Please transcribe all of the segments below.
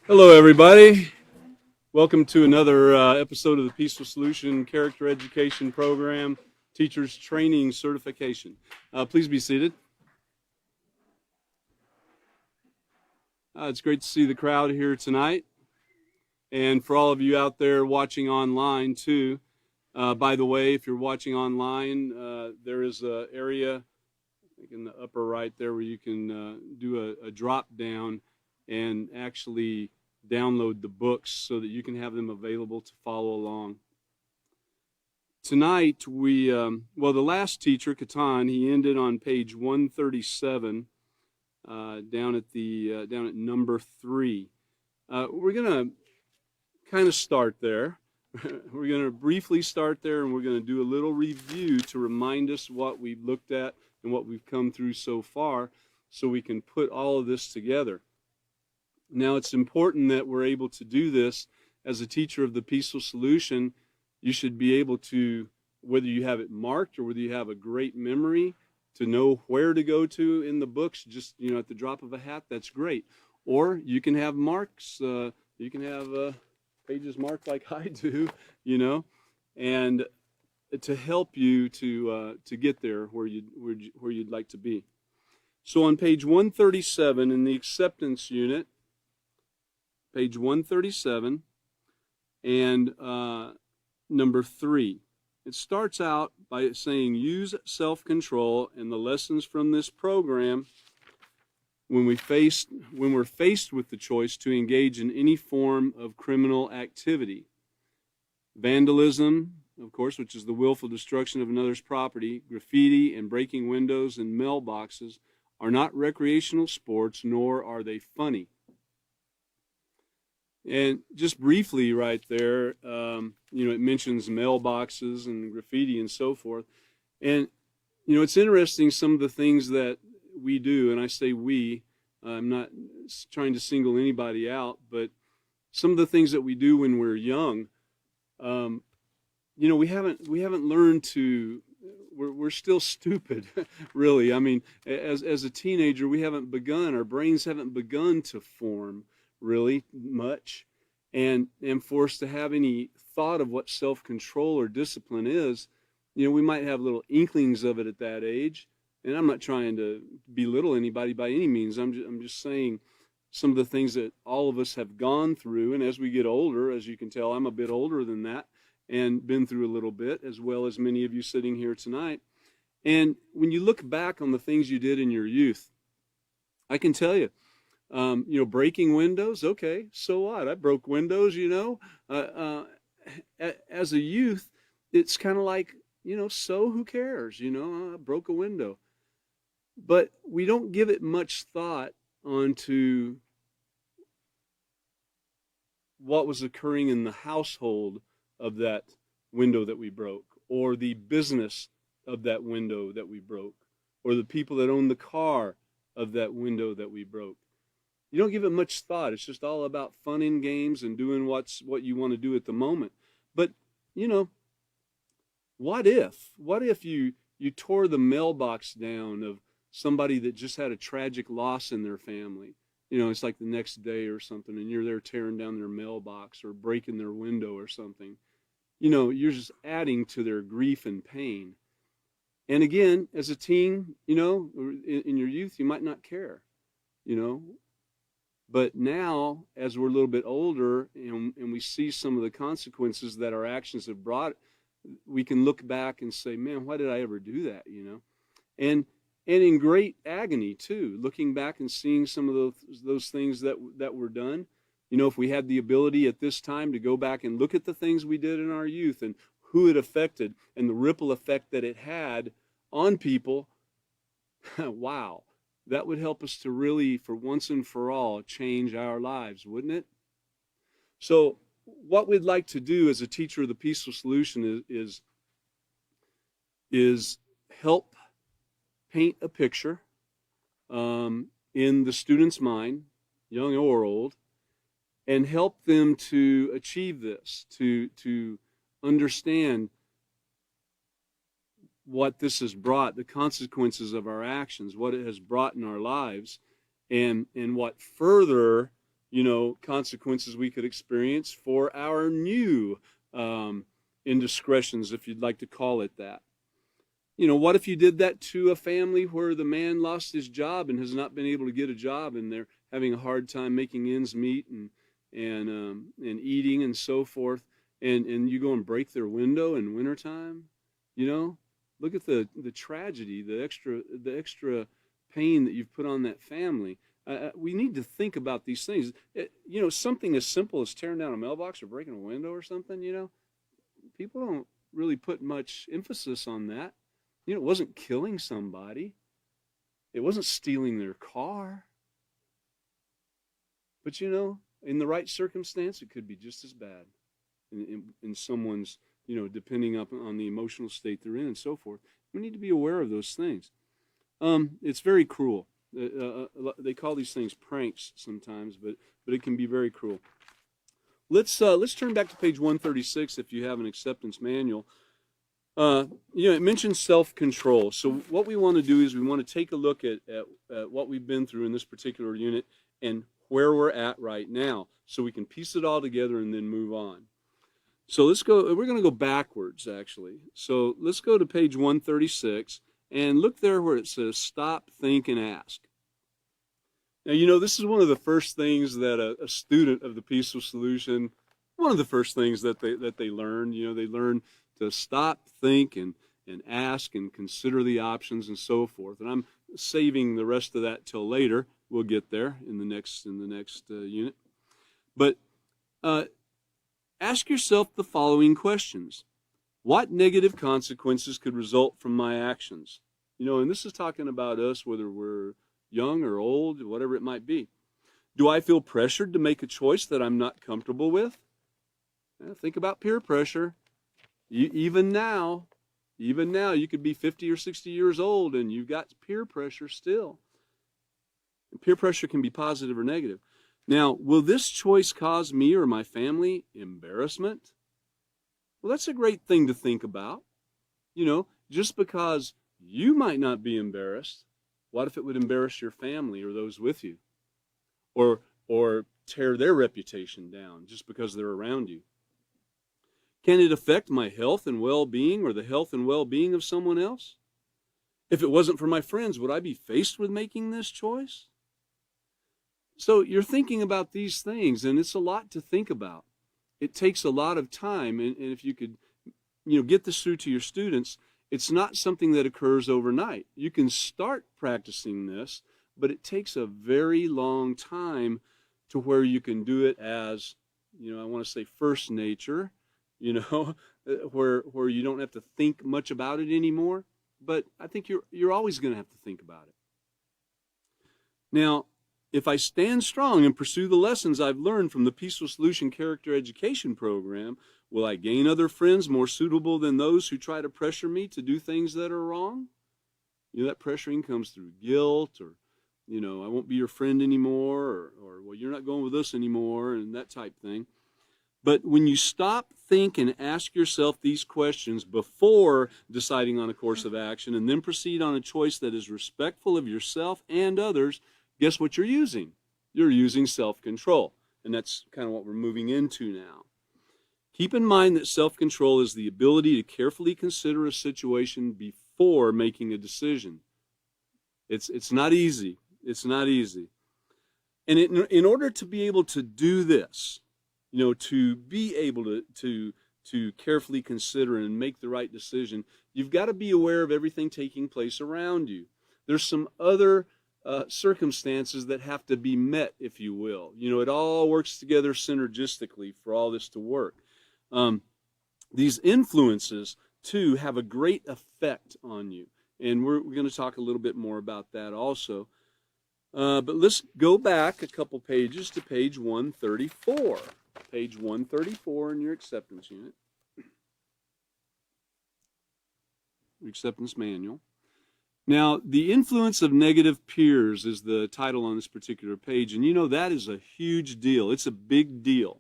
Hello, everybody. Welcome to another episode of the Peaceful Solution Character Education Program Teachers Training Certification. Please be seated. It's great to see the crowd here tonight. And for all of you out there watching online, too, by the way, if you're watching online, there is an area, I think in the upper right there, where you can do a drop down and actually download the books so that you can have them available to follow along. Tonight, the last teacher, Catan, he ended on page 137, down at number 3. We're going to kind of start there. We're going to briefly start there, and we're going to do a little review to remind us what we've looked at and what we've come through so far, so we can put all of this together. Now, it's important that we're able to do this. As a teacher of the Peaceful Solution, you should be able to, whether you have it marked or whether you have a great memory, to know where to go to in the books, just, at the drop of a hat, that's great. Or you can have marks, you can have pages marked like I do, and to help you to get there where you'd like to be. So on page 137 in the acceptance unit, page 137, and number 3. It starts out by saying, use self-control and the lessons from this program when we're faced with the choice to engage in any form of criminal activity. Vandalism, of course, which is the willful destruction of another's property, graffiti, and breaking windows and mailboxes are not recreational sports, nor are they funny. And just briefly right there, it mentions mailboxes and graffiti and so forth. And, it's interesting some of the things that we do, and I say we, I'm not trying to single anybody out, but some of the things that we do when we're young, we haven't learned to, we're still stupid, really. I mean, as a teenager, our brains haven't begun to form really much, and for us to have any thought of what self-control or discipline is, we might have little inklings of it at that age. And I'm not trying to belittle anybody by any means. I'm just saying some of the things that all of us have gone through, and as we get older, as you can tell, I'm a bit older than that and been through a little bit, as well as many of you sitting here tonight. And when you look back on the things you did in your youth, I can tell you, breaking windows, okay, so what? I broke windows, as a youth, it's kind of like, so who cares? I broke a window. But we don't give it much thought onto what was occurring in the household of that window that we broke, or the business of that window that we broke, or the people that own the car of that window that we broke. You don't give it much thought. It's just all about fun and games and doing what you want to do at the moment. But, what if you tore the mailbox down of somebody that just had a tragic loss in their family? It's like the next day or something, and you're there tearing down their mailbox or breaking their window or something. You're just adding to their grief and pain. And again, as a teen, in your youth, you might not care, But now, as we're a little bit older and we see some of the consequences that our actions have brought, we can look back and say, man, why did I ever do that, And in great agony, too, looking back and seeing some of those things that were done. If we had the ability at this time to go back and look at the things we did in our youth and who it affected and the ripple effect that it had on people, wow. That would help us to really, for once and for all, change our lives, wouldn't it? So what we'd like to do as a teacher of the Peaceful Solution is help paint a picture in the student's mind, young or old, and help them to achieve this, to understand what this has brought, the consequences of our actions, what it has brought in our lives, and what further consequences we could experience for our new indiscretions, if you'd like to call it that. What if you did that to a family where the man lost his job and has not been able to get a job, and they're having a hard time making ends meet and eating and so forth, and you go and break their window in wintertime? Look at the tragedy, the extra pain that you've put on that family. We need to think about these things. Something as simple as tearing down a mailbox or breaking a window or something, people don't really put much emphasis on that. It wasn't killing somebody. It wasn't stealing their car. But, in the right circumstance, it could be just as bad in someone's, depending on the emotional state they're in and so forth. We need to be aware of those things. It's very cruel. They call these things pranks sometimes, but it can be very cruel. Let's turn back to page 136 if you have an acceptance manual. It mentions self-control. So what we want to do is we want to take a look at what we've been through in this particular unit and where we're at right now, so we can piece it all together and then move on. So let's go. We're going to go backwards, actually. So let's go to page 136 and look there where it says stop, think, and ask. Now, this is one of the first things that a student of the Peaceful Solution, one of the first things that they learn. They learn to stop, think, and ask and consider the options and so forth. And I'm saving the rest of that till later. We'll get there in the next unit. But ask yourself the following questions. What negative consequences could result from my actions? And this is talking about us, whether we're young or old, whatever it might be. Do I feel pressured to make a choice that I'm not comfortable with? Think about peer pressure. Even now, you could be 50 or 60 years old and you've got peer pressure still. And peer pressure can be positive or negative. Now, will this choice cause me or my family embarrassment? Well, that's a great thing to think about. Just because you might not be embarrassed, what if it would embarrass your family or those with you? Or tear their reputation down just because they're around you? Can it affect my health and well-being or the health and well-being of someone else? If it wasn't for my friends, would I be faced with making this choice? So you're thinking about these things, and it's a lot to think about. It takes a lot of time, and if you could, get this through to your students, it's not something that occurs overnight. You can start practicing this, but it takes a very long time to where you can do it as, I want to say first nature, where you don't have to think much about it anymore. But I think you're always going to have to think about it. Now, if I stand strong and pursue the lessons I've learned from the Peaceful Solution Character Education Program, will I gain other friends more suitable than those who try to pressure me to do things that are wrong? That pressuring comes through guilt or, I won't be your friend anymore or well, you're not going with us anymore and that type thing. But when you stop, think, and ask yourself these questions before deciding on a course of action and then proceed on a choice that is respectful of yourself and others, guess what you're using? You're using self-control. And that's kind of what we're moving into now. Keep in mind that self-control is the ability to carefully consider a situation before making a decision. It's not easy. It's not easy. And in order to be able to do this, to be able to carefully consider and make the right decision, you've got to be aware of everything taking place around you. There's some other circumstances that have to be met, if you will. It all works together synergistically for all this to work. These influences, too, have a great effect on you. And we're going to talk a little bit more about that also. But let's go back a couple pages to page 134. Page 134 in your acceptance unit. Acceptance manual. Now, the influence of negative peers is the title on this particular page, and that is a huge deal. It's a big deal.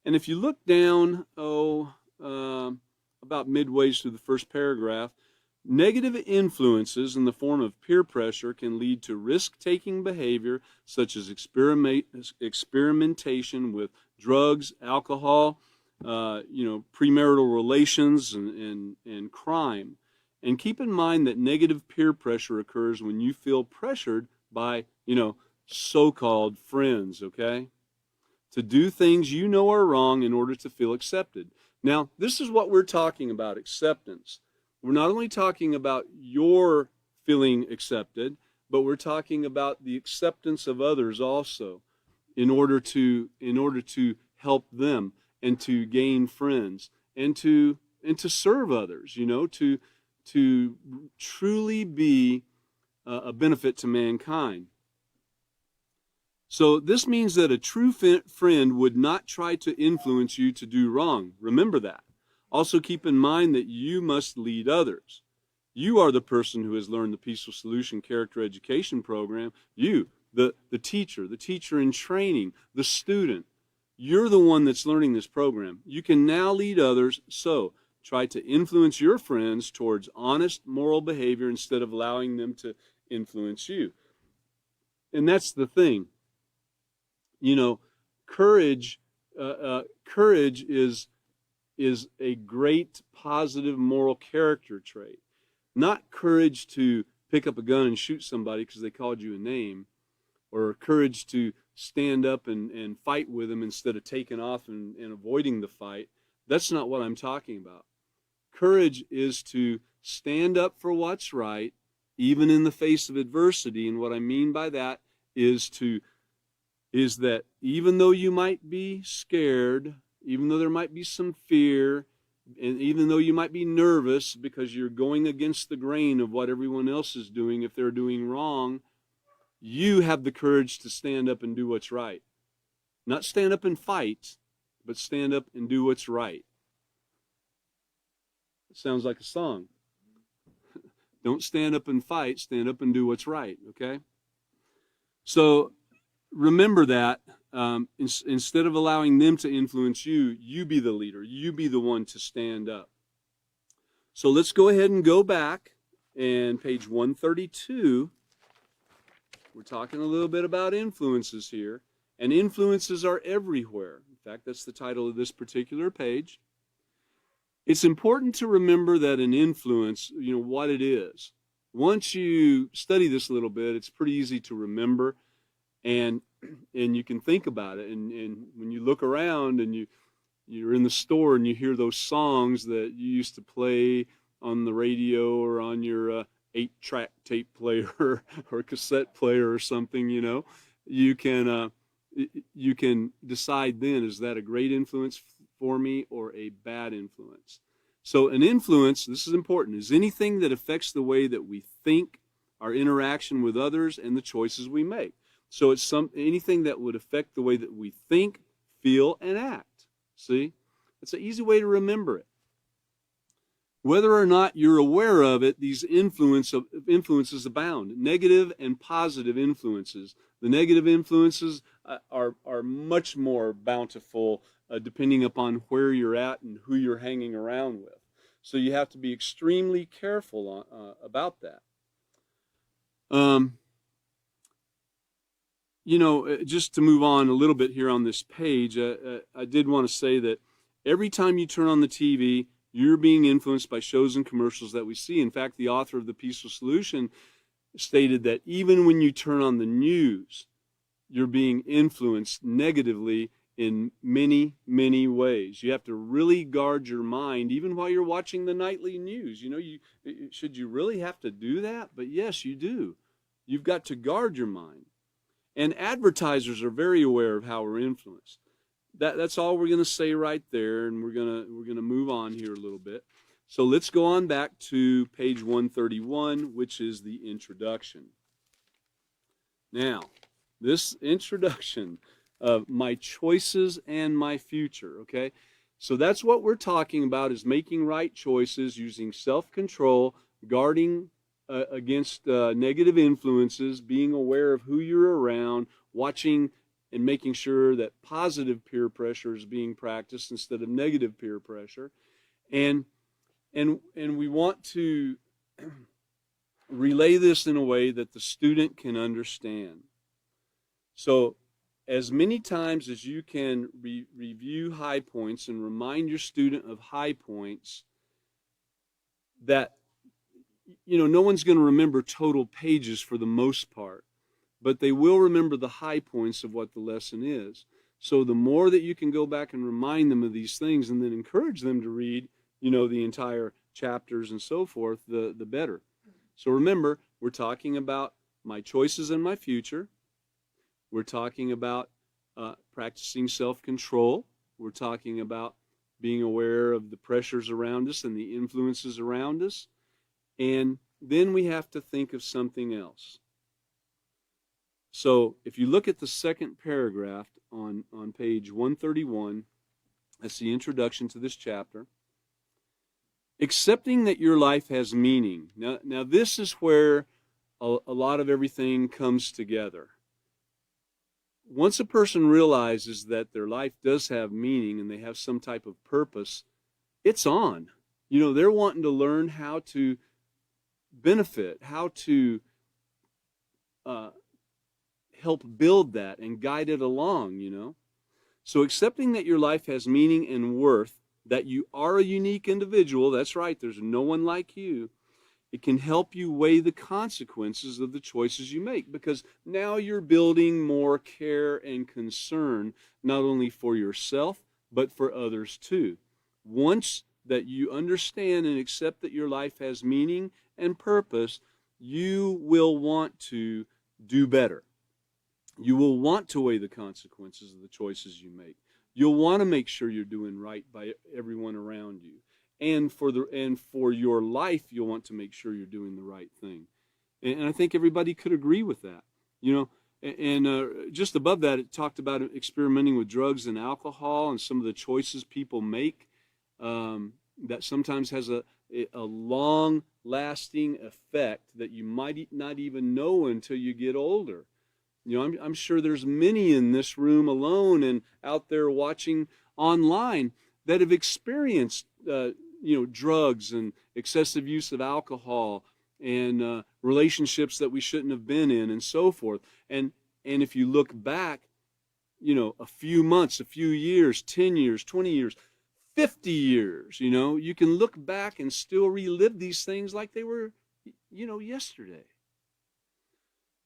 And if you look down, about midway through the first paragraph, Negative influences in the form of peer pressure can lead to risk-taking behavior such as experimentation with drugs, alcohol, premarital relations, and crime. And keep in mind that negative peer pressure occurs when you feel pressured by, so-called friends, okay, to do things you know are wrong in order to feel accepted. Now, this is what we're talking about, acceptance. We're not only talking about your feeling accepted, but we're talking about the acceptance of others also in order to help them and to gain friends and to serve others, to truly be a benefit to mankind. So this means that a true friend would not try to influence you to do wrong. Remember that. Also keep in mind that you must lead others. You are the person who has learned the Peaceful Solution Character Education Program. You, the teacher in training, the student. You're the one that's learning this program. You can now lead others, so try to influence your friends towards honest moral behavior instead of allowing them to influence you. And that's the thing. Courage is a great positive moral character trait. Not courage to pick up a gun and shoot somebody because they called you a name, or courage to stand up and fight with them instead of taking off and avoiding the fight. That's not what I'm talking about. Courage is to stand up for what's right, even in the face of adversity. And what I mean by that is that even though you might be scared, even though there might be some fear, and even though you might be nervous because you're going against the grain of what everyone else is doing if they're doing wrong, you have the courage to stand up and do what's right. Not stand up and fight, but stand up and do what's right. It sounds like a song. Don't stand up and fight, stand up and do what's right, okay? So remember that instead of allowing them to influence you, you be the leader. You be the one to stand up. So let's go ahead and go back, and page 132. We're talking a little bit about influences here, and influences are everywhere. In fact, that's the title of this particular page. It's important to remember that an influence, what it is. Once you study this a little bit, it's pretty easy to remember. And you can think about it, and when you look around and you're in the store and you hear those songs that you used to play on the radio or on your 8-track tape player or cassette player or something, you can decide then, is that a great influence for me or a bad influence? So an influence, this is important, is anything that affects the way that we think, our interaction with others, and the choices we make. So it's anything that would affect the way that we think, feel, and act. See? It's an easy way to remember it. Whether or not you're aware of it, these influences abound. Negative and positive influences. The negative influences are much more bountiful depending upon where you're at and who you're hanging around with. So you have to be extremely careful about that. Just to move on a little bit here on this page, I did want to say that every time you turn on the TV, you're being influenced by shows and commercials that we see. In fact, the author of The Peaceful Solution stated that even when you turn on the news, you're being influenced negatively in many, many ways. You have to really guard your mind, even while you're watching the nightly news. Should you really have to do that? But yes, you do. You've got to guard your mind. And advertisers are very aware of how we're influenced. That's all we're going to say right there, and we're going to move on here a little bit. So let's go on back to page 131, which is the introduction. Now, this introduction of my choices and my future, okay? So that's what we're talking about, is making right choices using self-control, guarding against negative influences, being aware of who you're around, watching and making sure that positive peer pressure is being practiced instead of negative peer pressure. And we want to relay this in a way that the student can understand. So as many times as you can review high points and remind your student of high points, that, no one's going to remember total pages for the most part, but they will remember the high points of what the lesson is. So the more that you can go back and remind them of these things and then encourage them to read, the entire chapters and so forth, the better. So remember, we're talking about my choices and my future. We're talking about practicing self-control. We're talking about being aware of the pressures around us and the influences around us. And then we have to think of something else. So if you look at the second paragraph on page 131, that's the introduction to this chapter. Accepting that your life has meaning. Now this is where a lot of everything comes together. Once a person realizes that their life does have meaning and they have some type of purpose, it's on. They're wanting to learn how to benefit, how to help build that and guide it along, So accepting that your life has meaning and worth, that you are a unique individual, that's right, there's no one like you, it can help you weigh the consequences of the choices you make, because now you're building more care and concern, not only for yourself, but for others too. Once that you understand and accept that your life has meaning and purpose, you will want to do better. You will want to weigh the consequences of the choices you make. You'll want to make sure you're doing right by everyone around you. And for your life, you'll want to make sure you're doing the right thing. And I think everybody could agree with that. And just above that, it talked about experimenting with drugs and alcohol and some of the choices people make that sometimes has a long-lasting effect that you might not even know until you get older. I'm sure there's many in this room alone and out there watching online that have experienced drugs and excessive use of alcohol and relationships that we shouldn't have been in and so forth. And if you look back, a few months, a few years, 10 years, 20 years, 50 years, you can look back and still relive these things like they were, yesterday.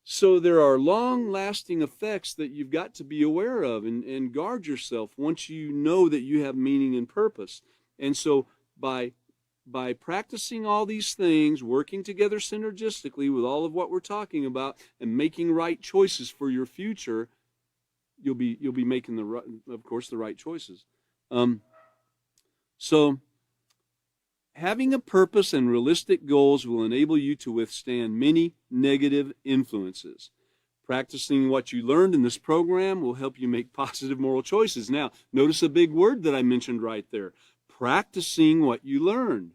So there are long-lasting effects that you've got to be aware of and guard yourself once you know that you have meaning and purpose. And so by practicing all these things, working together synergistically with all of what we're talking about, and making right choices for your future, you'll be making the right choices. So having a purpose and realistic goals will enable you to withstand many negative influences. Practicing what you learned in this program will help you make positive moral choices. Now, notice a big word that I mentioned right there. Practicing what you learned.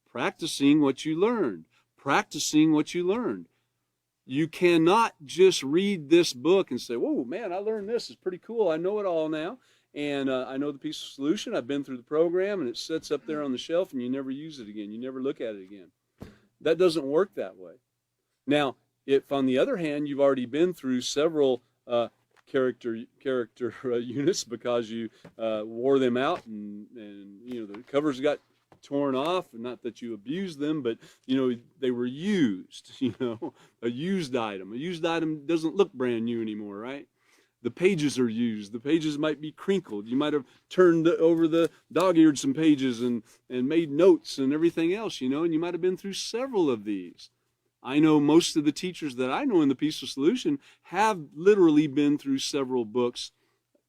Practicing what you learned. Practicing what you learned. You cannot just read this book and say, whoa, man, I learned this. It's pretty cool. I know it all now. And I know the peaceful solution. I've been through the program, and it sits up there on the shelf, and you never use it again. You never look at it again. That doesn't work that way. Now, if on the other hand, you've already been through several character units because you wore them out, and the covers got torn off, and not that you abused them, but they were used. A used item. A used item doesn't look brand new anymore, right? The pages are used. The pages might be crinkled. You might have turned over the dog-eared some pages and made notes and everything else, and you might have been through several of these. I know most of the teachers that I know in the Peaceful Solution have literally been through several books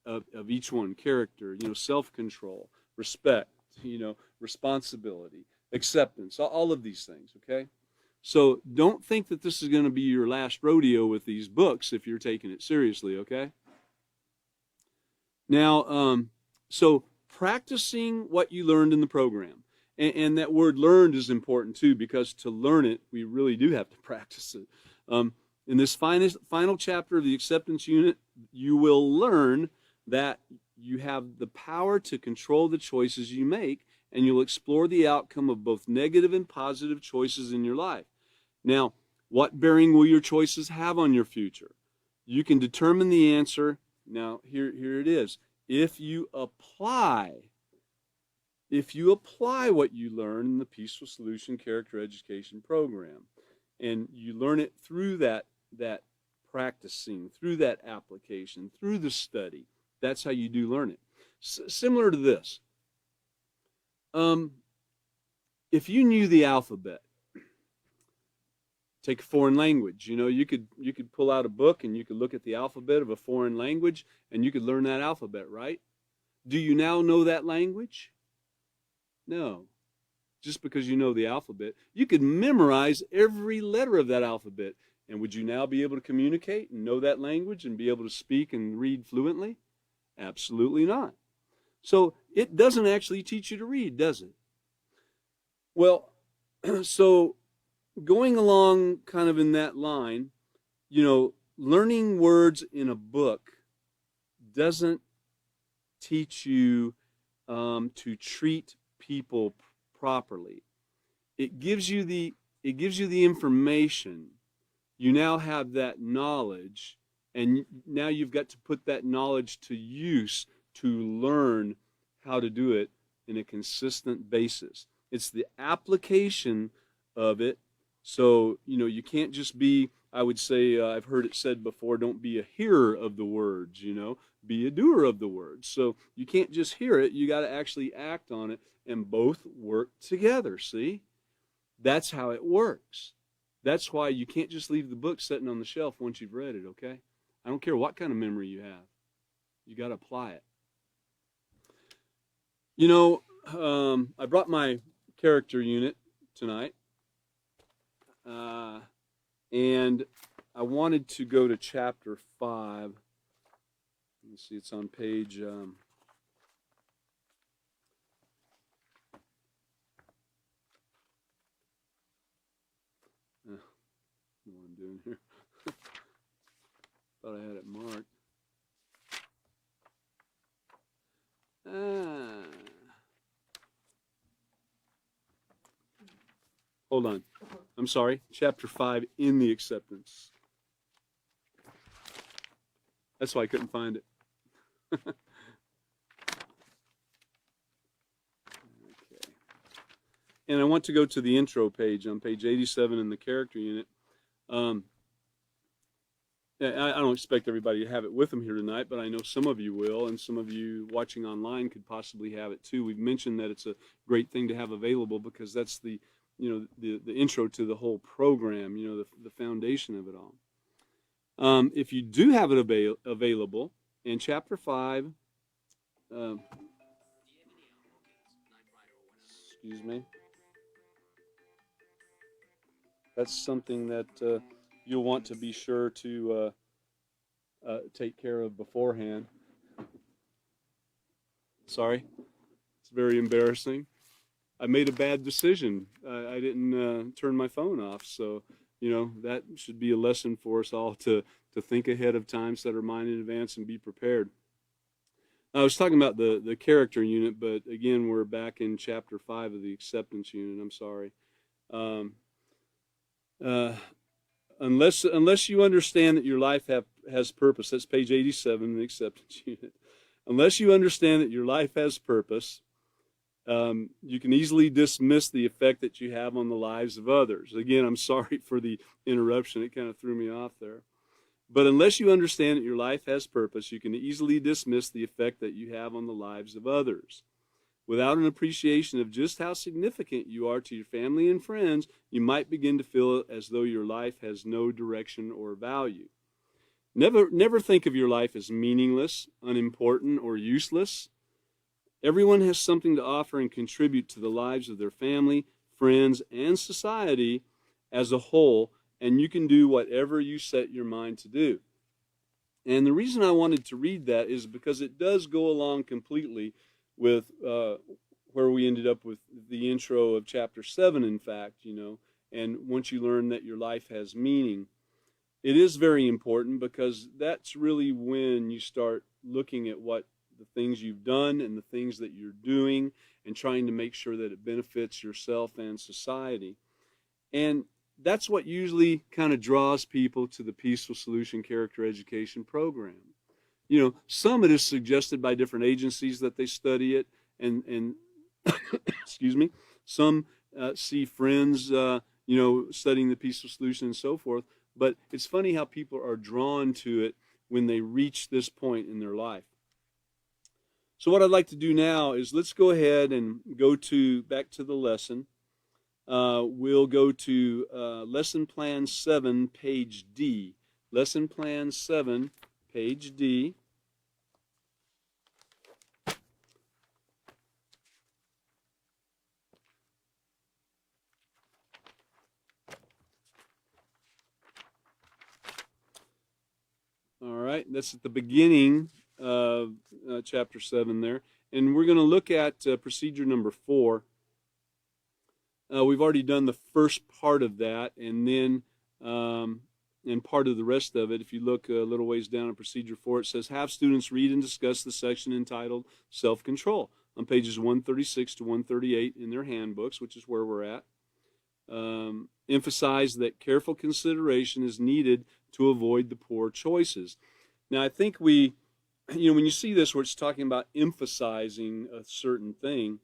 of each one. Character, self-control, respect, responsibility, acceptance, all of these things, okay? So don't think that this is going to be your last rodeo with these books if you're taking it seriously, okay? Now, so practicing what you learned in the program. And that word learned is important too, because to learn it, we really do have to practice it. In this final chapter of the acceptance unit, you will learn that you have the power to control the choices you make and you'll explore the outcome of both negative and positive choices in your life. Now, what bearing will your choices have on your future? You can determine the answer. Now, here it is. If you apply what you learn in the Peaceful Solution Character Education Program, and you learn it through that practicing, through that application, through the study, that's how you do learn it. Similar to this. If you knew the alphabet, take a foreign language. You could pull out a book and you could look at the alphabet of a foreign language and you could learn that alphabet, right? Do you now know that language? No. Just because you know the alphabet, you could memorize every letter of that alphabet. And would you now be able to communicate and know that language and be able to speak and read fluently? Absolutely not. So it doesn't actually teach you to read, does it? Well, so going along kind of in that line, learning words in a book doesn't teach you to treat people properly. It gives you the information. You now have that knowledge, and now you've got to put that knowledge to use to learn how to do it in a consistent basis. It's the application of it. So, you can't just be, I would say, I've heard it said before, don't be a hearer of the words, be a doer of the words. So you can't just hear it, you got to actually act on it, and both work together, see? That's how it works. That's why you can't just leave the book sitting on the shelf once you've read it, okay? I don't care what kind of memory you have. You got to apply it. I brought my character unit tonight, and I wanted to go to chapter 5. Let me see, it's on page... know what I'm doing here. Thought I had it marked. Hold on. I'm sorry. Chapter 5 in the acceptance. That's why I couldn't find it. Okay. And I want to go to the intro page on page 87 in the character unit. I don't expect everybody to have it with them here tonight, but I know some of you will, and some of you watching online could possibly have it too. We've mentioned that it's a great thing to have available because that's the intro to the whole program, the foundation of it all. If you do have it available, in chapter 5, excuse me, that's something that you'll want to be sure to take care of beforehand. Sorry, it's very embarrassing. I made a bad decision. I didn't turn my phone off, so that should be a lesson for us all to think ahead of time, set our mind in advance, and be prepared. I was talking about the character unit, but again, we're back in chapter 5 of the acceptance unit. I'm sorry. Unless you understand that your life has purpose, that's page 87 in the acceptance unit. Unless you understand that your life has purpose, you can easily dismiss the effect that you have on the lives of others. Again, I'm sorry for the interruption. It kind of threw me off there. But unless you understand that your life has purpose, you can easily dismiss the effect that you have on the lives of others. Without an appreciation of just how significant you are to your family and friends, you might begin to feel as though your life has no direction or value. Never think of your life as meaningless, unimportant, or useless. Everyone has something to offer and contribute to the lives of their family, friends, and society as a whole, and you can do whatever you set your mind to do. And the reason I wanted to read that is because it does go along completely with where we ended up with the intro of chapter 7, in fact, and once you learn that your life has meaning, it is very important because that's really when you start looking at what the things you've done and the things that you're doing, and trying to make sure that it benefits yourself and society. And that's what usually kind of draws people to the Peaceful Solution Character Education program. Some it is suggested by different agencies that they study it, and excuse me, some see friends, studying the Peaceful Solution and so forth. But it's funny how people are drawn to it when they reach this point in their life. So what I'd like to do now is let's go ahead and go back to the lesson. We'll go to Lesson Plan 7, page D. Lesson Plan 7, page D. All right, that's at the beginning of chapter 7 there. And we're going to look at procedure number 4. We've already done the first part of that, and then and part of the rest of it. If you look a little ways down at procedure 4, it says, have students read and discuss the section entitled Self-Control on pages 136 to 138 in their handbooks, which is where we're at. Emphasize that careful consideration is needed to avoid the poor choices. Now, I think when you see this where it's talking about emphasizing a certain thing,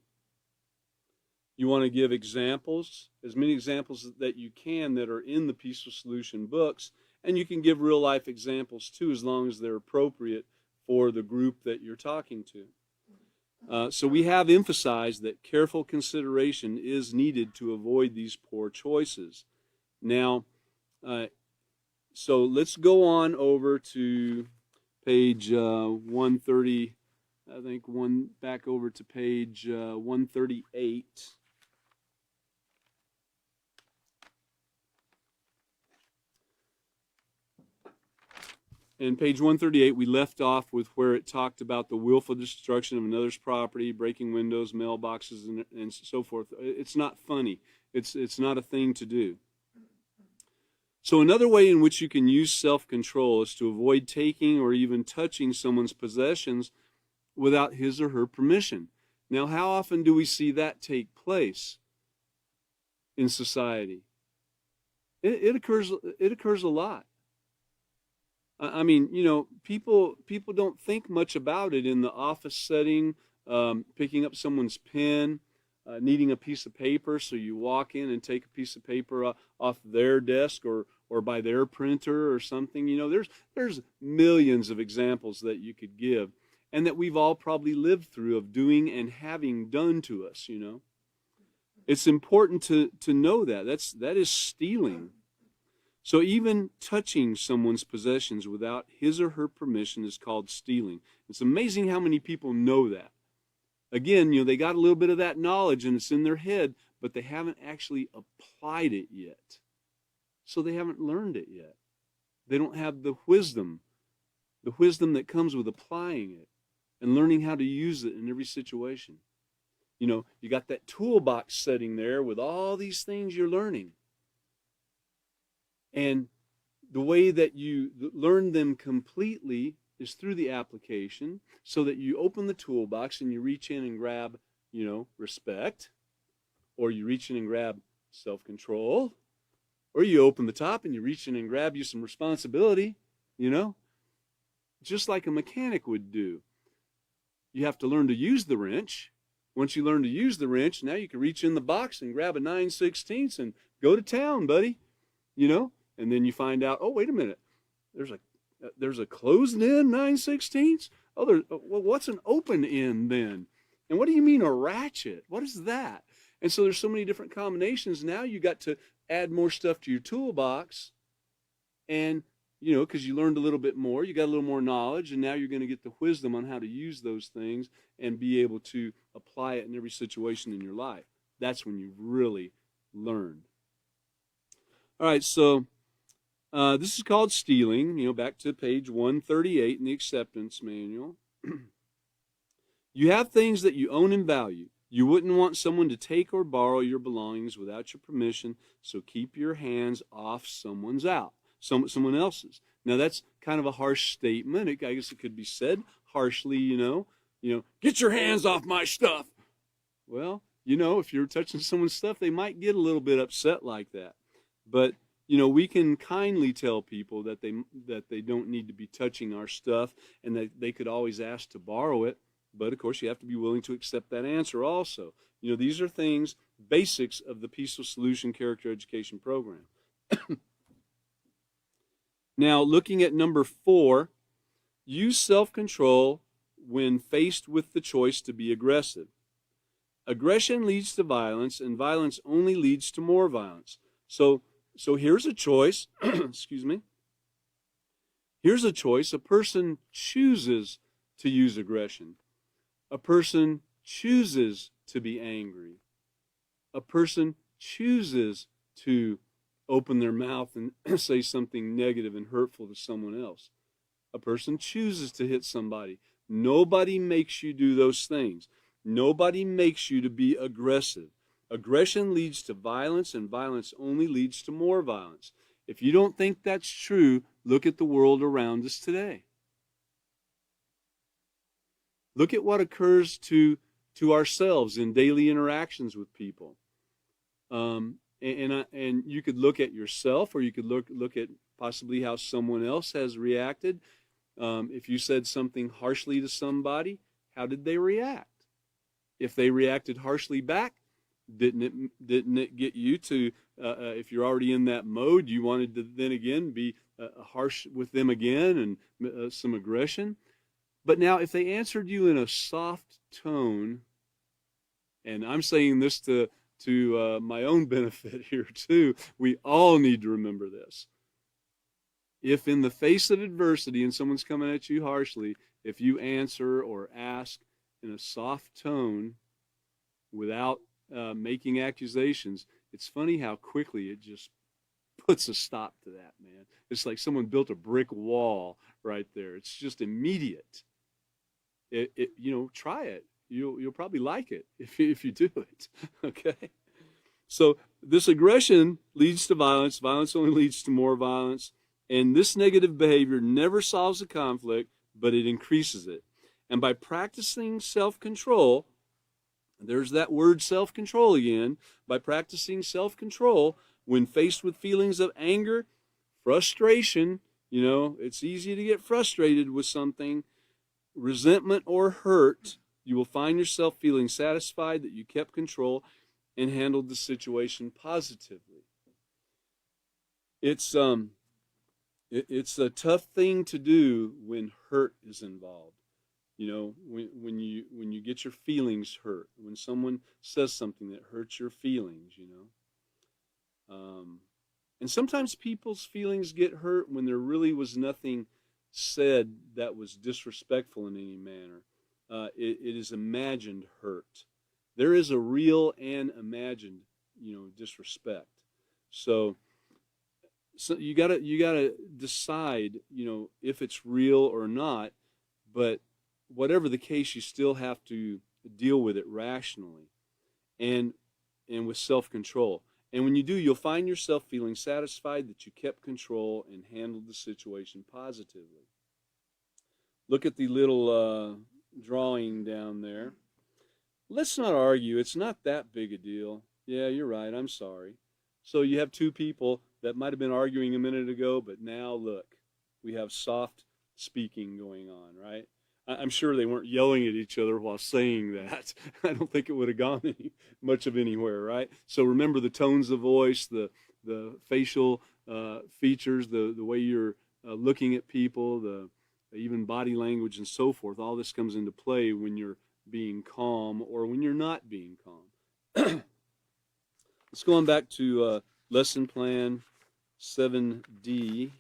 you want to give examples, as many examples that you can that are in the Peaceful Solution books, and you can give real-life examples too, as long as they're appropriate for the group that you're talking to. So we have emphasized that careful consideration is needed to avoid these poor choices. Now, so let's go on over to page 130, I think back over to page 138. In page 138, we left off with where it talked about the willful destruction of another's property, breaking windows, mailboxes, and so forth. It's not funny. It's not a thing to do. So another way in which you can use self-control is to avoid taking or even touching someone's possessions without his or her permission. Now, how often do we see that take place in society? It occurs a lot. I mean, people don't think much about it in the office setting, picking up someone's pen, needing a piece of paper, so you walk in and take a piece of paper off their desk or by their printer or something. There's millions of examples that you could give, and that we've all probably lived through of doing and having done to us. It's important to know that is stealing. So even touching someone's possessions without his or her permission is called stealing. It's amazing how many people know that. Again, they got a little bit of that knowledge and it's in their head, but they haven't actually applied it yet. So they haven't learned it yet. They don't have the wisdom that comes with applying it and learning how to use it in every situation. You got that toolbox setting there with all these things you're learning. And the way that you learn them completely is through the application, so that you open the toolbox and you reach in and grab, respect, or you reach in and grab self-control, or you open the top and you reach in and grab you some responsibility, just like a mechanic would do. You have to learn to use the wrench. Once you learn to use the wrench, now you can reach in the box and grab a 9/16 and go to town, buddy, And then you find out, oh, wait a minute, there's a closed end 9/16. Oh, well, what's an open end then? And what do you mean a ratchet? What is that? And so there's so many different combinations. Now you got to add more stuff to your toolbox, and because you learned a little bit more, you got a little more knowledge, and now you're going to get the wisdom on how to use those things and be able to apply it in every situation in your life. That's when you've really learned. All right, so this is called stealing, back to page 138 in the acceptance manual. You have things that you own and value. You wouldn't want someone to take or borrow your belongings without your permission, so keep your hands off someone else's. Now, that's kind of a harsh statement. I guess it could be said harshly, Get your hands off my stuff. Well, if you're touching someone's stuff, they might get a little bit upset like that. But we can kindly tell people that they don't need to be touching our stuff, and that they could always ask to borrow it. But of course, you have to be willing to accept that answer also. These are things, basics of the Peaceful Solution Character Education Program. Now, looking at number 4, use self-control when faced with the choice to be aggressive. Aggression leads to violence, and violence only leads to more violence. So here's a choice. Excuse me. Here's a choice. A person chooses to use aggression. A person chooses to be angry. A person chooses to open their mouth and say something negative and hurtful to someone else. A person chooses to hit somebody. Nobody makes you do those things. Nobody makes you to be aggressive. Aggression leads to violence, and violence only leads to more violence. If you don't think that's true, look at the world around us today. Look at what occurs to ourselves in daily interactions with people. And you could look at yourself, or you could look at possibly how someone else has reacted. If you said something harshly to somebody, how did they react? If they reacted harshly back, didn't it get you to, if you're already in that mode, you wanted to then again be harsh with them again and some aggression? But now if they answered you in a soft tone, and I'm saying this to my own benefit here too, we all need to remember this. If in the face of adversity and someone's coming at you harshly, if you answer or ask in a soft tone without making accusations, it's funny how quickly it just puts a stop to that, man. It's like someone built a brick wall right there. It's just immediate. Try it. You'll probably like it if you do it. Okay. So this aggression leads to violence. Violence only leads to more violence. And this negative behavior never solves a conflict, but it increases it. And by practicing self-control, there's that word self-control again. By practicing self-control, when faced with feelings of anger, frustration, it's easy to get frustrated with something, resentment or hurt, you will find yourself feeling satisfied that you kept control and handled the situation positively. It's a tough thing to do when hurt is involved. When you get your feelings hurt, when someone says something that hurts your feelings, and sometimes people's feelings get hurt when there really was nothing said that was disrespectful in any manner. It is imagined hurt. There is a real and imagined, disrespect. So you gotta decide, if it's real or not. But whatever the case, you still have to deal with it rationally and with self-control. And when you do, you'll find yourself feeling satisfied that you kept control and handled the situation positively. Look at the little drawing down there. Let's not argue. It's not that big a deal. Yeah, you're right. I'm sorry. So you have two people that might have been arguing a minute ago, but now look, we have soft speaking going on, right? I'm sure they weren't yelling at each other while saying that. I don't think it would have gone much of anywhere, right? So remember the tones of voice, the facial features, the way you're looking at people, the even body language and so forth. All this comes into play when you're being calm or when you're not being calm. Let's go on back to lesson plan 7D.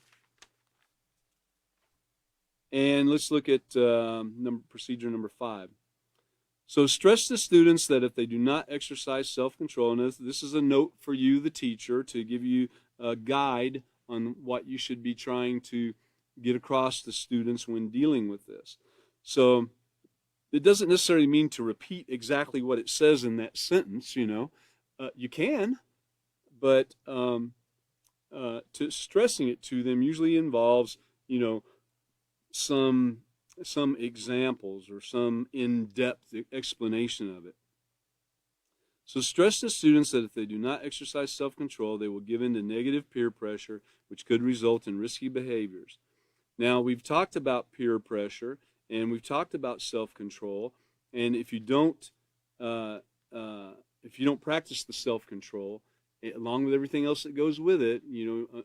And let's look at procedure number 5. So stress to students that if they do not exercise self-control, and this is a note for you, the teacher, to give you a guide on what you should be trying to get across to students when dealing with this. So it doesn't necessarily mean to repeat exactly what it says in that sentence, you can, but to stressing it to them usually involves, some some examples or some in-depth explanation of it. So stress to students that if they do not exercise self-control, they will give in to negative peer pressure, which could result in risky behaviors. Now, we've talked about peer pressure, and we've talked about self-control, and if you don't practice the self-control, along with everything else that goes with it,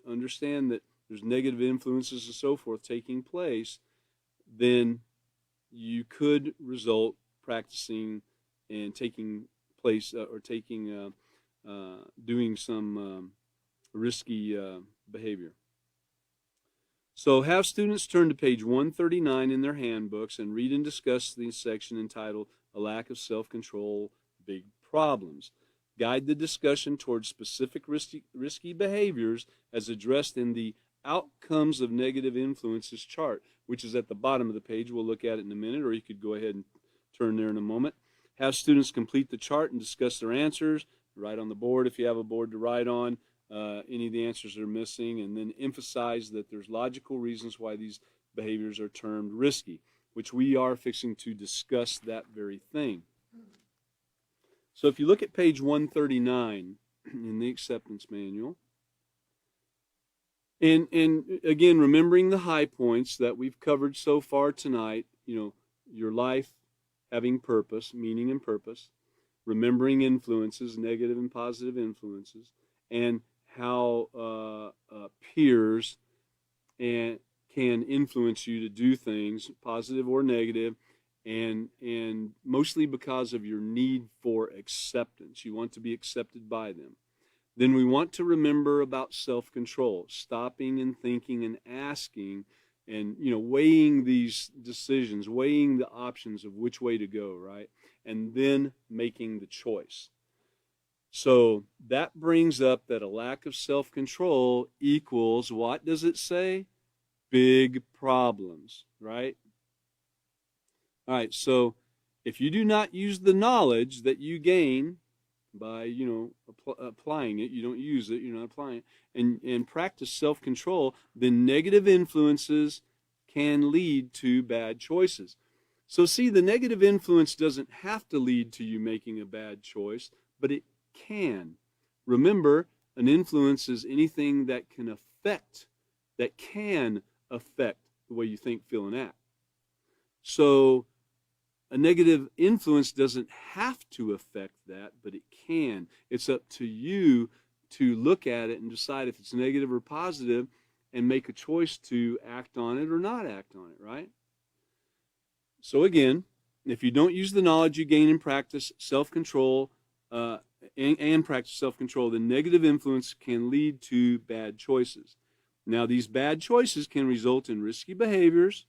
understand that there's negative influences and so forth taking place, then you could result practicing and taking place or doing some risky behavior. So have students turn to page 139 in their handbooks and read and discuss the section entitled A Lack of Self-Control, Big Problems. Guide the discussion towards specific risky behaviors as addressed in the Outcomes of Negative Influences chart, which is at the bottom of the page. We'll look at it in a minute, or you could go ahead and turn there in a moment. Have students complete the chart and discuss their answers. Write on the board if you have a board to write on any of the answers that are missing, and then emphasize that there's logical reasons why these behaviors are termed risky, which we are fixing to discuss that very thing. So if you look at page 139 in the acceptance manual, and again, remembering the high points that we've covered so far tonight, your life having purpose, meaning and purpose, remembering influences, negative and positive influences, and how peers can influence you to do things, positive or negative, and mostly because of your need for acceptance. You want to be accepted by them. Then we want to remember about self-control, stopping and thinking and asking and, weighing these decisions, weighing the options of which way to go, right? And then making the choice. So that brings up that a lack of self-control equals, what does it say? Big problems, right? All right, so if you do not use the knowledge that you gain by, applying it, you don't use it, you're not applying it, and practice self-control, then negative influences can lead to bad choices. So see, the negative influence doesn't have to lead to you making a bad choice, but it can. Remember, an influence is anything that can affect the way you think, feel, and act. So a negative influence doesn't have to affect that, but it can. It's up to you to look at it and decide if it's negative or positive and make a choice to act on it or not act on it, right? So again, if you don't use the knowledge you gain and practice self-control, and practice self-control, the negative influence can lead to bad choices. Now, these bad choices can result in risky behaviors.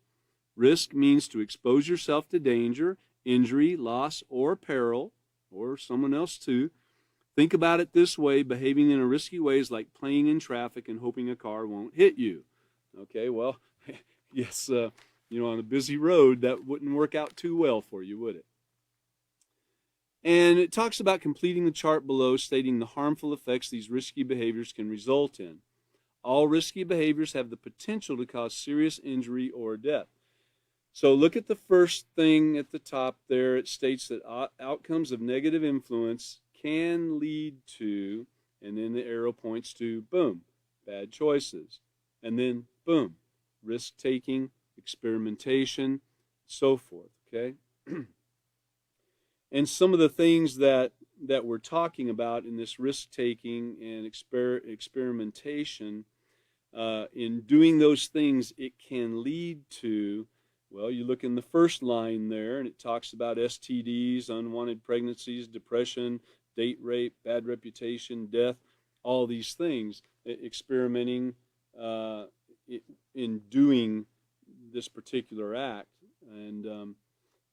Risk means to expose yourself to danger, injury, loss, or peril, or someone else too. Think about it this way: behaving in a risky way is like playing in traffic and hoping a car won't hit you. Okay, well, yes, on a busy road, that wouldn't work out too well for you, would it? And it talks about completing the chart below, stating the harmful effects these risky behaviors can result in. All risky behaviors have the potential to cause serious injury or death. So look at the first thing at the top there. It states that outcomes of negative influence can lead to, and then the arrow points to, boom, bad choices. And then, boom, risk-taking, experimentation, so forth, okay? And some of the things that we're talking about in this risk-taking and experimentation, in doing those things, it can lead to, well, you look in the first line there, and it talks about STDs, unwanted pregnancies, depression, date rape, bad reputation, death, all these things, experimenting in doing this particular act. And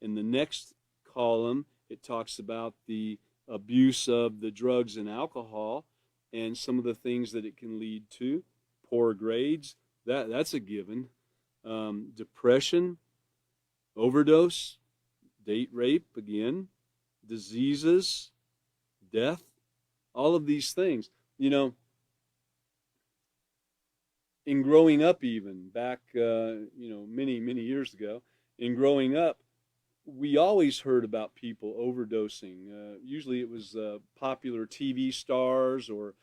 in the next column, it talks about the abuse of the drugs and alcohol and some of the things that it can lead to. Poor grades, that's a given. Depression, overdose, date rape, again, diseases, death, all of these things. In growing up even, back, many, many years ago, in growing up, we always heard about people overdosing. Usually it was popular TV stars or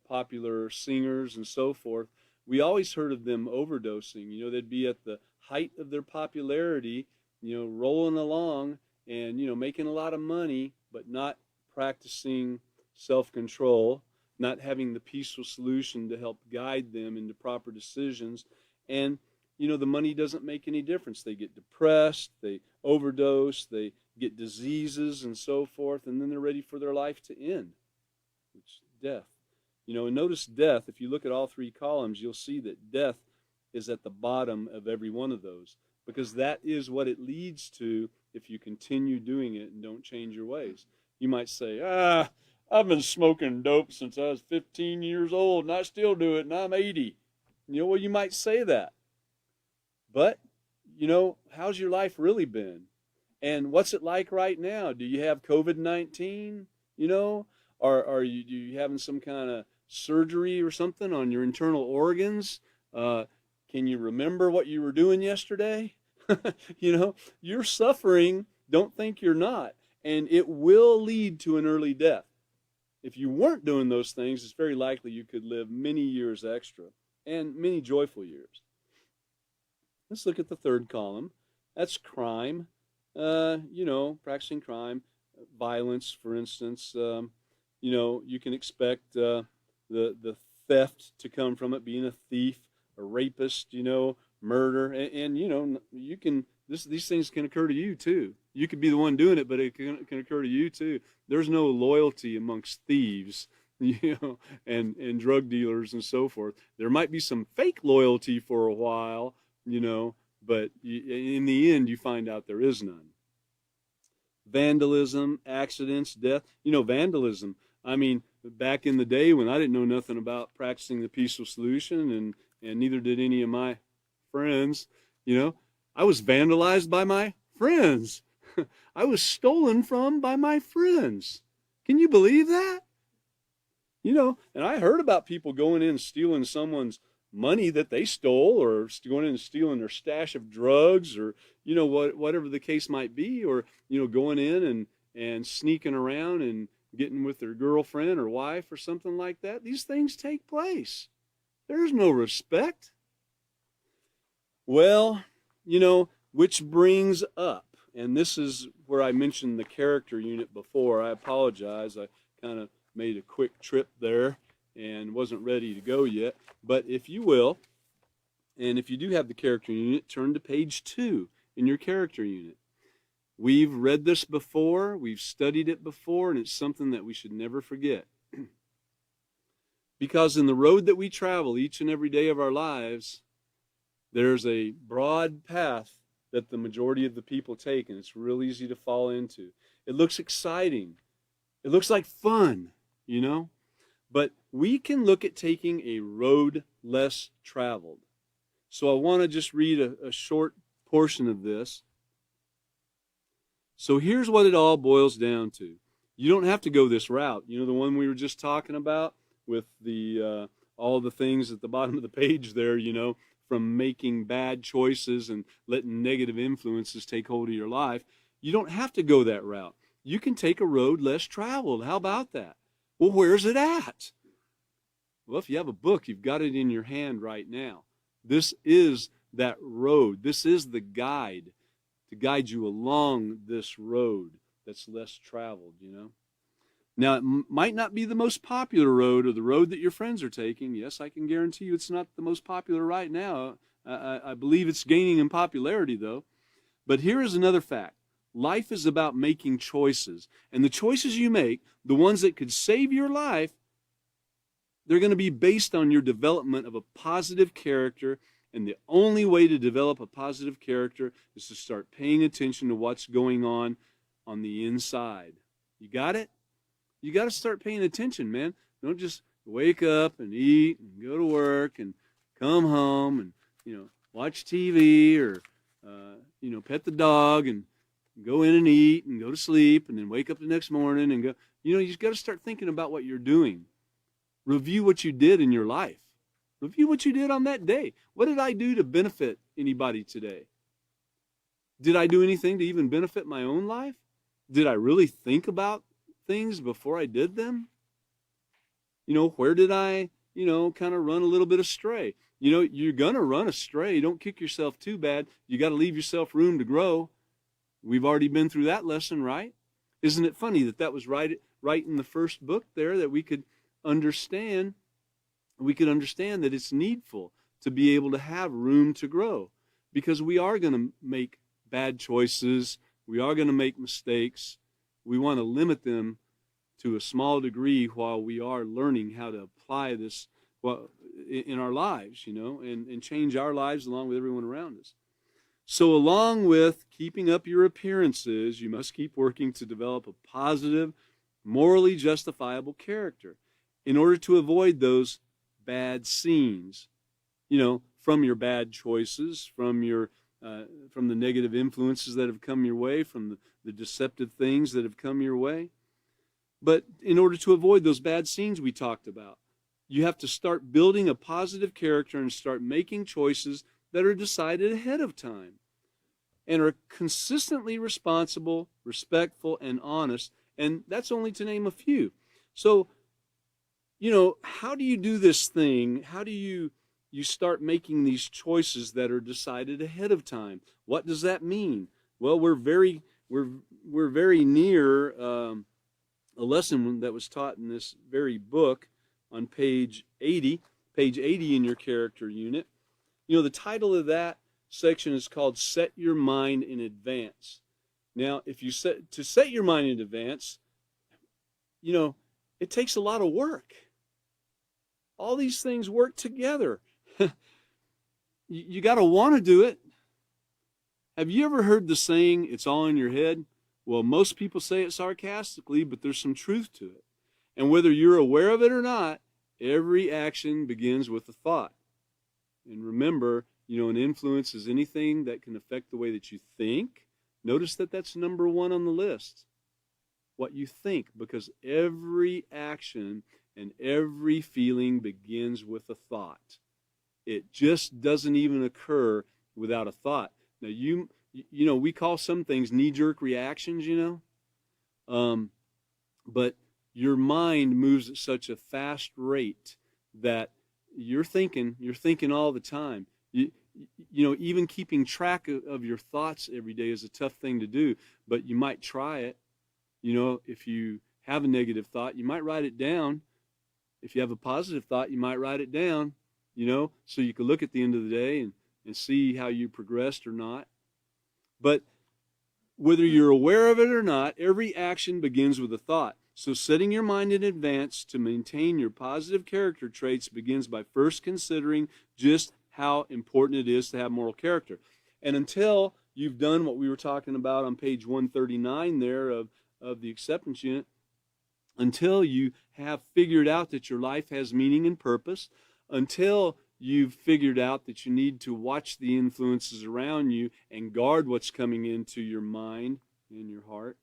popular singers and so forth. We always heard of them overdosing. They'd be at the height of their popularity, rolling along and, making a lot of money, but not practicing self-control, not having the peaceful solution to help guide them into proper decisions. And the money doesn't make any difference. They get depressed, they overdose, they get diseases and so forth, and then they're ready for their life to end, which is death. And notice death, if you look at all three columns, you'll see that death is at the bottom of every one of those, because that is what it leads to if you continue doing it and don't change your ways. You might say, I've been smoking dope since I was 15 years old, and I still do it, and I'm 80. Well, you might say that. But, how's your life really been? And what's it like right now? Do you have COVID-19? Are you having some kind of surgery or something on your internal organs? Can you remember what you were doing yesterday? You're suffering. Don't think you're not. And it will lead to an early death. If you weren't doing those things, it's very likely you could live many years extra and many joyful years. Let's look at the third column. That's crime. Practicing crime, violence, for instance. You can expect the theft to come from it, being a thief, a rapist, murder, and you can. These things can occur to you too. You could be the one doing it, but it can occur to you too. There's no loyalty amongst thieves, and drug dealers and so forth. There might be some fake loyalty for a while, but in the end, you find out there is none. Vandalism, accidents, death. Vandalism. I mean, back in the day when I didn't know nothing about practicing the peaceful solution, and neither did any of my friends, I was vandalized by my friends. I was stolen from by my friends. Can you believe that? And I heard about people going in and stealing someone's money that they stole, or going in and stealing their stash of drugs, or whatever the case might be, or going in and sneaking around and getting with their girlfriend or wife or something like that. These things take place. There's no respect. Well, which brings up, and this is where I mentioned the character unit before. I apologize. I kind of made a quick trip there and wasn't ready to go yet. But if you will, and if you do have the character unit, turn to page 2 in your character unit. We've read this before, we've studied it before, and it's something that we should never forget. Because in the road that we travel each and every day of our lives, there's a broad path that the majority of the people take, and it's real easy to fall into. It looks exciting. It looks like fun, But we can look at taking a road less traveled. So I want to just read a short portion of this. So here's what it all boils down to. You don't have to go this route. The one we were just talking about with the all the things at the bottom of the page there, from making bad choices and letting negative influences take hold of your life. You don't have to go that route. You can take a road less traveled. How about that? Well, where's it at? Well, if you have a book, you've got it in your hand right now. This is that road. This is the guide to guide you along this road that's less traveled, Now, it might not be the most popular road or the road that your friends are taking. Yes, I can guarantee you it's not the most popular right now. I believe it's gaining in popularity, though. But here is another fact. Life is about making choices. And the choices you make, the ones that could save your life, they're going to be based on your development of a positive character. And the only way to develop a positive character is to start paying attention to what's going on the inside. You got it? You got to start paying attention, man. Don't just wake up and eat and go to work and come home and, watch TV or, pet the dog and go in and eat and go to sleep and then wake up the next morning and go. You just got to start thinking about what you're doing. Review what you did in your life. Review what you did on that day. What did I do to benefit anybody today? Did I do anything to even benefit my own life? Did I really think about things before I did them? Where did I, kind of run a little bit astray? You're going to run astray. Don't kick yourself too bad. You got to leave yourself room to grow. We've already been through that lesson, right? Isn't it funny that was right in the first book there, that we could understand that it's needful to be able to have room to grow, because we are going to make bad choices. We are going to make mistakes. We want to limit them to a small degree while we are learning how to apply this in our lives, and change our lives along with everyone around us. So along with keeping up your appearances, you must keep working to develop a positive, morally justifiable character in order to avoid those bad scenes, from your bad choices, from the negative influences that have come your way, from the deceptive things that have come your way. But in order to avoid those bad scenes we talked about, you have to start building a positive character and start making choices that are decided ahead of time and are consistently responsible, respectful, and honest. And that's only to name a few. So, how do you do this thing? How do you start making these choices that are decided ahead of time? What does that mean? Well, we're very near a lesson that was taught in this very book on page 80 in your character unit. The title of that section is called Set Your Mind in Advance. Now, if you set your mind in advance, it takes a lot of work. All these things work together. You got to want to do it. Have you ever heard the saying, it's all in your head? Well, most people say it sarcastically, but there's some truth to it. And whether you're aware of it or not, every action begins with a thought. And remember, an influence is anything that can affect the way that you think. Notice that that's number one on the list. What you think, because every action and every feeling begins with a thought. It just doesn't even occur without a thought. Now, we call some things knee-jerk reactions, but your mind moves at such a fast rate that you're thinking all the time. Even keeping track of your thoughts every day is a tough thing to do, but you might try it. If you have a negative thought, you might write it down. If you have a positive thought, you might write it down, so you can look at the end of the day and see how you progressed or not. But whether you're aware of it or not, every action begins with a thought. So setting your mind in advance to maintain your positive character traits begins by first considering just how important it is to have moral character. And until you've done what we were talking about on page 139 there of the acceptance unit, until you have figured out that your life has meaning and purpose, until you've figured out that you need to watch the influences around you and guard what's coming into your mind and your heart,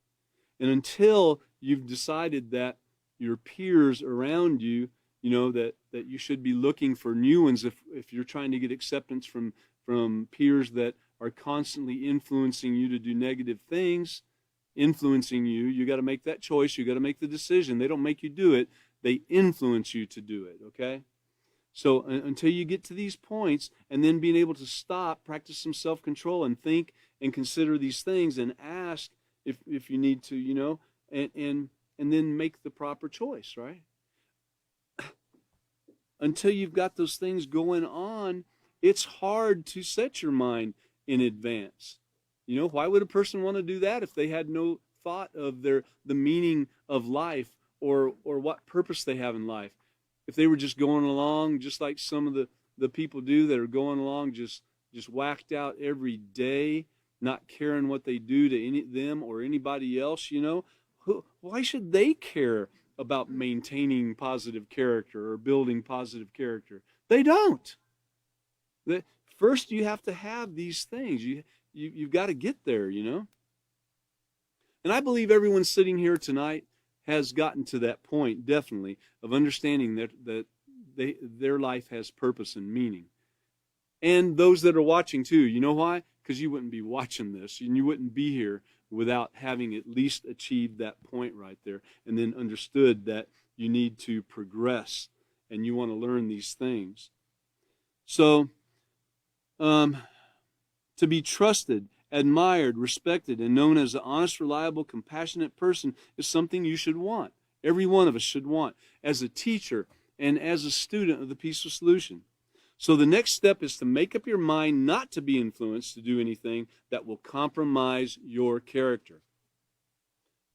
and until you've decided that your peers around you, that you should be looking for new ones if you're trying to get acceptance from peers that are constantly influencing you to do negative things, you got to make that choice. You got to make the decision. They don't make you do it. They influence you to do it, okay? So until you get to these points, and then being able to stop, practice some self-control, and think and consider these things, and ask if you need to, and then make the proper choice, right? Until you've got those things going on, it's hard to set your mind in advance. Why would a person want to do that if they had no thought of the meaning of life or what purpose they have in life? If they were just going along, just like some of the people do that are going along just whacked out every day, not caring what they do to them or anybody else, why should they care about maintaining positive character or building positive character? They don't. First, you have to have these things. You've got to get there, And I believe everyone sitting here tonight has gotten to that point, definitely, of understanding that their life has purpose and meaning. and those that are watching too. You know why? Because you wouldn't be watching this and you wouldn't be here without having at least achieved that point right there, and then understood that you need to progress and you want to learn these things. So, to be trusted, admired, respected, and known as an honest, reliable, compassionate person is something you should want. Every one of us should want as a teacher and as a student of the Peaceful Solution. So the next step is to make up your mind not to be influenced to do anything that will compromise your character.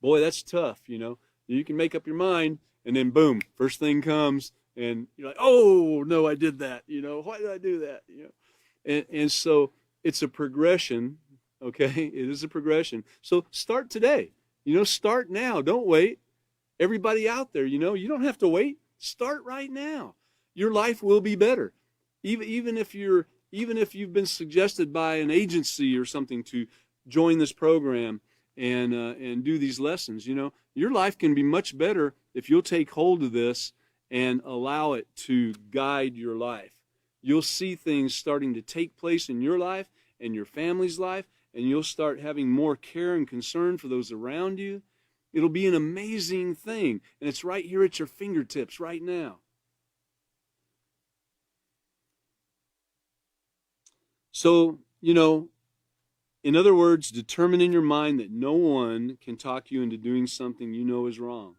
Boy, that's tough, you know. You can make up your mind, and then boom, first thing comes, and you're like, oh, no, I did that. You know, why did I do that? You know, and so it's a progression, okay? It is a progression. So start today. You know, start now. Don't wait. Everybody out there, you know, you don't have to wait. Start right now. Your life will be better. Even if you've been suggested by an agency or something to join this program and do these lessons, you know, your life can be much better if you'll take hold of this and allow it to guide your life. You'll see things starting to take place in your life and your family's life, and you'll start having more care and concern for those around you. It'll be an amazing thing, and it's right here at your fingertips right now. So, you know, in other words, determine in your mind that no one can talk you into doing something you know is wrong.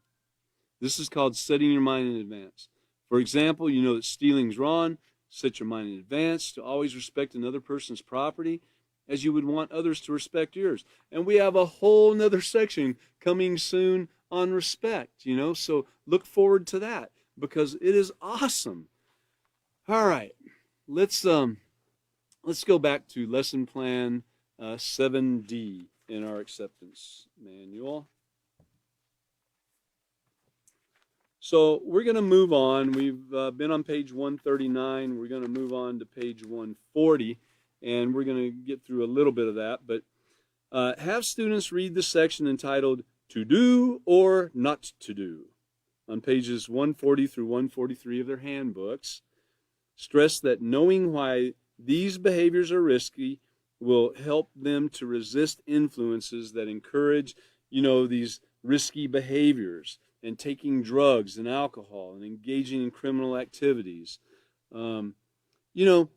This is called setting your mind in advance. For example, you know that stealing's wrong. Set your mind in advance to always respect another person's property as you would want others to respect yours. And we have a whole nother section coming soon on respect, you know, so look forward to that because it is awesome. All right, let's go back to lesson plan 7D in our acceptance manual. So we're going to move on. We've been on page 139. We're going to move on to page 140, and we're going to get through a little bit of that. But have students read the section entitled To Do or Not to Do on pages 140 through 143 of their handbooks. Stress that knowing why these behaviors are risky will help them to resist influences that encourage, you know, these risky behaviors and taking drugs and alcohol and engaging in criminal activities. You know,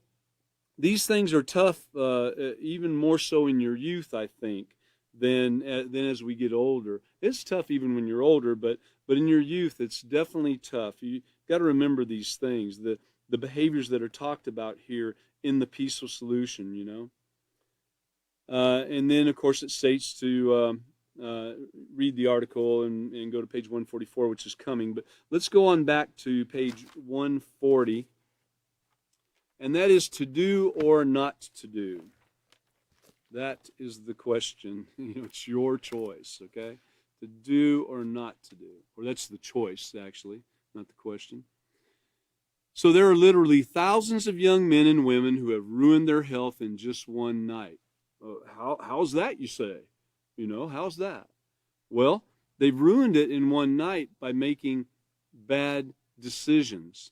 these things are tough, even more so in your youth, I think, than as we get older. It's tough even when you're older, but in your youth, it's definitely tough. You got to remember these things, the behaviors that are talked about here in the Peaceful Solution, you know. And then, of course, it states to read the article and go to page 144, which is coming. But let's go on back to page 140, and that is to do or not to do. That is the question. You know, it's your choice, okay? To do or not to do. Or that's the choice, actually, not the question. So there are literally thousands of young men and women who have ruined their health in just one night. How's that, you say? You know, how's that? Well, they've ruined it in one night by making bad decisions.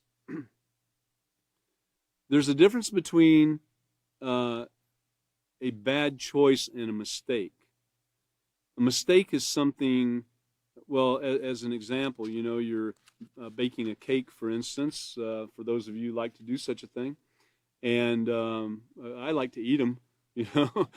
There's a difference between a bad choice and a mistake. A mistake is something, well, as an example, you know, you're baking a cake, for instance, for those of you who like to do such a thing. And I like to eat them. You know,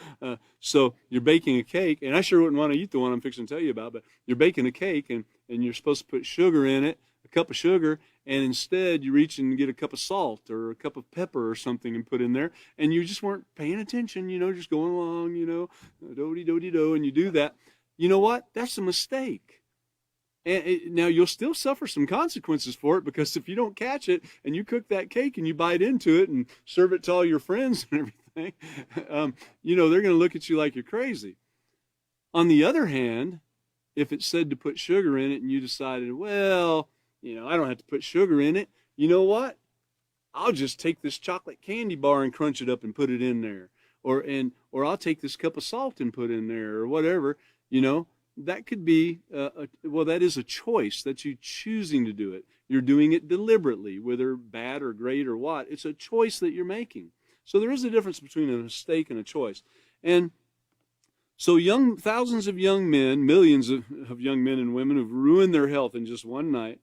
so you're baking a cake, and I sure wouldn't want to eat the one I'm fixing to tell you about, but you're baking a cake, and you're supposed to put sugar in it, a cup of sugar, and instead you reach and get a cup of salt or a cup of pepper or something and put in there, and you just weren't paying attention, you know, just going along, you know, do-de-do-de-do, and you do that. You know what? That's a mistake. And now you'll still suffer some consequences for it, because if you don't catch it and you cook that cake and you bite into it and serve it to all your friends and everything, you know, they're going to look at you like you're crazy. On the other hand, if it said to put sugar in it and you decided, well, you know, I don't have to put sugar in it, you know what? I'll just take this chocolate candy bar and crunch it up and put it in there. Or I'll take this cup of salt and put in there, or whatever, you know. That could be, well, that is a choice. That's you choosing to do it. You're doing it deliberately, whether bad or great or what. It's a choice that you're making. So there is a difference between a mistake and a choice. And so thousands of young men, millions of young men and women who've ruined their health in just one night.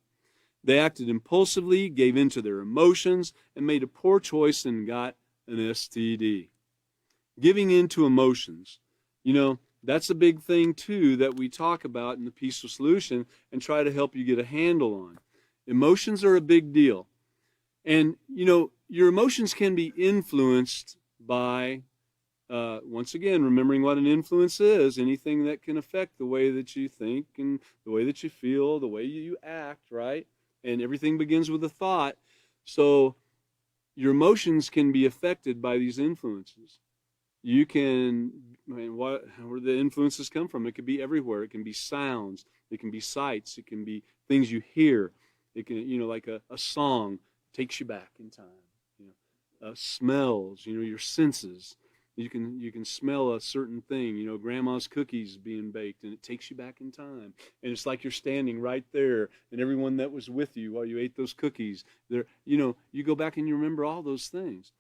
They acted impulsively, gave in to their emotions, and made a poor choice and got an STD. Giving in to emotions. That's a big thing, too, that we talk about in the Peaceful Solution and try to help you get a handle on. Emotions are a big deal. And, your emotions can be influenced by, once again, remembering what an influence is, anything that can affect the way that you think and the way that you feel, the way you act, right? And everything begins with a thought. So your emotions can be affected by these influences. Where the influences come from? It could be everywhere. It can be sounds. It can be sights. It can be things you hear. It can, like a song takes you back in time. Smells, your senses. You can smell a certain thing, grandma's cookies being baked, and it takes you back in time. And it's like you're standing right there, and everyone that was with you while you ate those cookies, you go back and you remember all those things.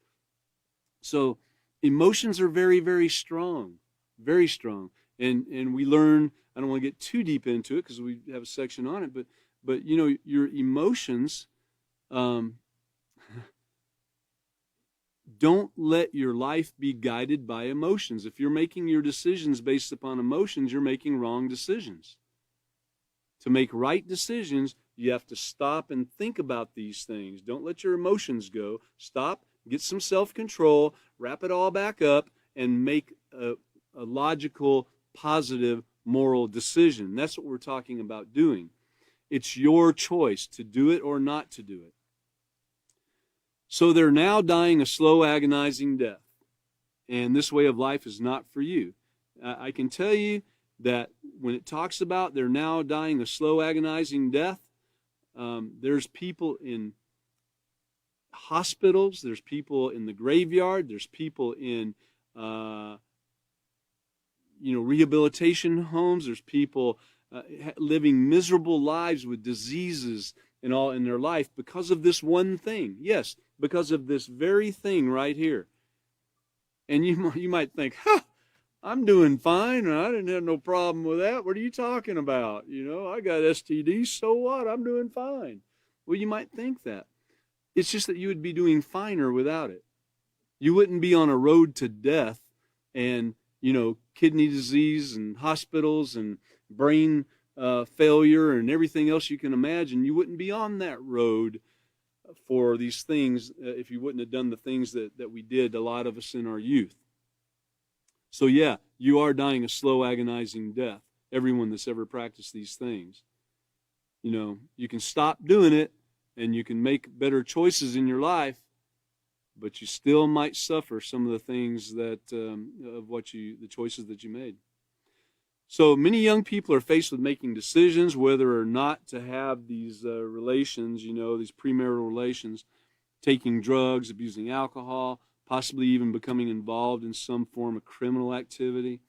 So emotions are very, very strong, very strong. And we learn, I don't want to get too deep into it because we have a section on it, but your emotions, don't let your life be guided by emotions. If you're making your decisions based upon emotions, you're making wrong decisions. To make right decisions, you have to stop and think about these things. Don't let your emotions go. Stop, get some self-control, wrap it all back up, and make a logical, positive, moral decision. That's what we're talking about doing. It's your choice to do it or not to do it. So they're now dying a slow, agonizing death. And this way of life is not for you. I can tell you that when it talks about they're now dying a slow, agonizing death, there's people in hospitals, there's people in the graveyard, there's people in rehabilitation homes, there's people living miserable lives with diseases and all in their life because of this one thing. Yes, because of this very thing right here. And you might think, I'm doing fine, and I didn't have no problem with that. What are you talking about? I got STDs, so what? I'm doing fine. Well, you might think that. It's just that you would be doing finer without it. You wouldn't be on a road to death and, kidney disease and hospitals and brain failure and everything else you can imagine. You wouldn't be on that road for these things if you wouldn't have done the things that we did, a lot of us in our youth. So yeah, you are dying a slow, agonizing death. Everyone that's ever practiced these things. You can stop doing it and you can make better choices in your life, but you still might suffer some of the things that the choices that you made. So many young people are faced with making decisions whether or not to have these relations, these premarital relations, taking drugs, abusing alcohol, possibly even becoming involved in some form of criminal activity.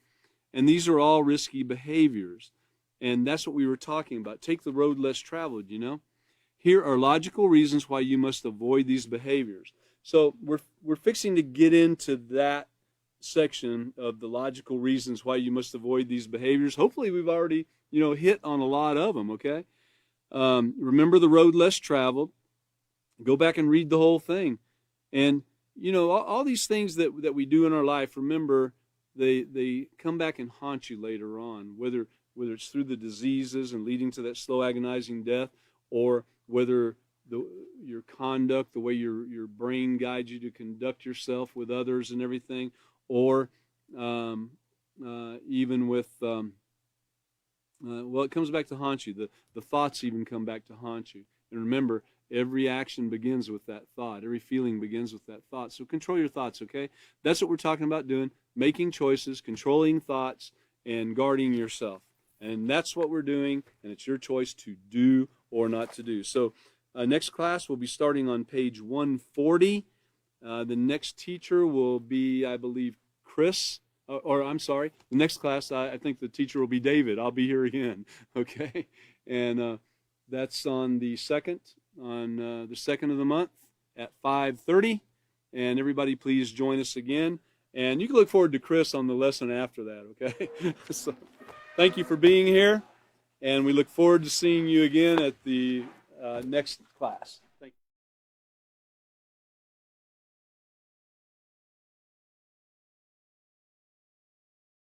And these are all risky behaviors. And that's what we were talking about. Take the road less traveled, Here are logical reasons why you must avoid these behaviors. So we're fixing to get into that section of the logical reasons why you must avoid these behaviors. Hopefully we've already, hit on a lot of them, okay? Remember the road less traveled. Go back and read the whole thing. And, all these things that we do in our life, remember, they come back and haunt you later on, whether it's through the diseases and leading to that slow, agonizing death, or whether your conduct, the way your brain guides you to conduct yourself with others and everything, or even with, it comes back to haunt you. The thoughts even come back to haunt you. And remember, every action begins with that thought. Every feeling begins with that thought. So control your thoughts, okay? That's what we're talking about doing, making choices, controlling thoughts, and guarding yourself. And that's what we're doing, and it's your choice to do or not to do. So next class will be starting on page 140. The next teacher will be, I believe, Chris. The next class, I think the teacher will be David. I'll be here again, okay? And that's on the 2nd of the month at 5:30. And everybody, please join us again. And you can look forward to Chris on the lesson after that, okay? So, thank you for being here, and we look forward to seeing you again at the next class.